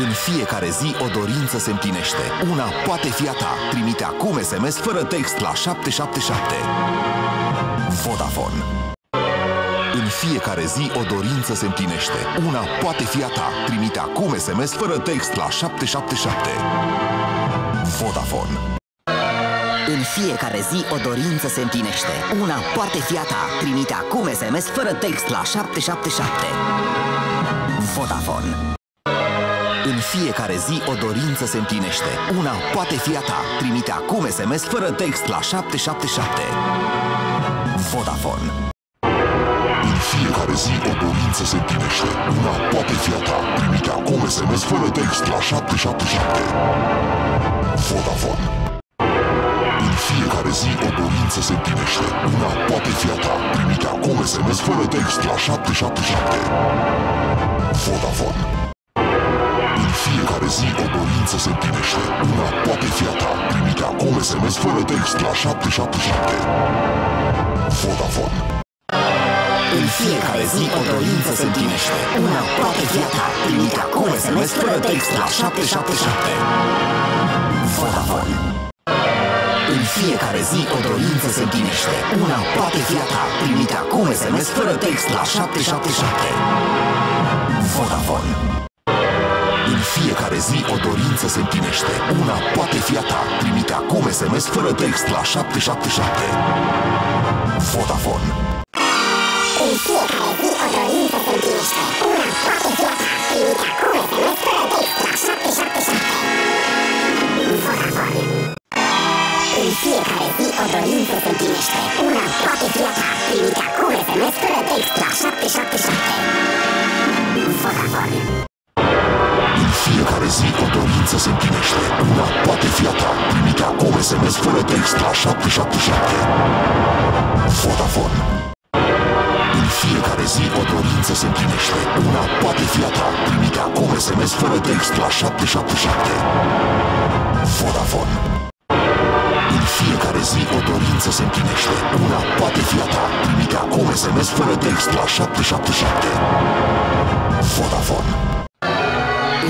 În fiecare zi o dorință se împlinește. Una poate fi a ta. Trimite acum SMS fără text la 777. Vodafone. În fiecare zi o dorință se împlinește. Una poate fi a ta. Trimite acum SMS fără text la 777. Vodafone. În fiecare zi o dorință se împlinește. Una poate fi a ta. Trimite acum SMS fără text la 777. Vodafone. În fiecare zi o dorință se împlinește. Una poate fi a ta. Trimite acum SMS fără text la 777. Vodafone. În fiecare zi o dorință se împlinește. Una poate fi a ta. Trimite acum SMS fără text la 777. Vodafone. În fiecare zi o dorință se împlinește. Una poate fi a ta. Trimite acum SMS fără text la 777. Vodafone. În fiecare zi o dorință se împlinește. Una poate fi a ta. Trimite acum SMS fără text la 777. Vodafone. În fiecare zi o dorință se împlinește. Una poate fi a ta. Trimite acum SMS fără text la 777. Vodafone. În fiecare zi o dorință se împlinește. Una poate fi a ta. Trimite acum SMS fără text la 777. Vodafone. În fiecare zi o dorință se împlinește. Una poate fi a ta. Trimite acum SMS fără text la 777. Vodafone. În fiecare zi o dorință se împlinește. Una poate fi a ta. Trimite acum SMS fără text la 777. Vodafone. În fiecare zi o dorință se împlinește. Una poate fi a ta. Trimite acum SMS fără text la 777. Vodafone. În fiecare zi o dorință se împlinește. Una poate fi a ta. Trimite acum SMS fără text la 777. Vodafone. În fiecare zi o dorință se împlinește. Una poate fi a ta. Trimite acum SMS fără text la 777. Vodafone. În fiecare zi o dorință se împlinește. Una poate fi a ta. Trimite acum SMS fără text la 777. Vodafone.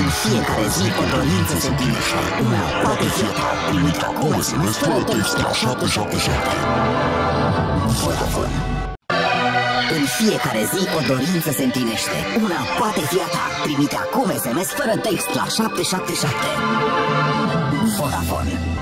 În fiecare zi o dorință se împlinește. Una poate fi a ta. Trimite acum SMS fără text la 777. Vodafone. În fiecare zi o dorință se împlinește. Una poate fi a ta. Trimite acum SMS fără text la 777. Vodafone.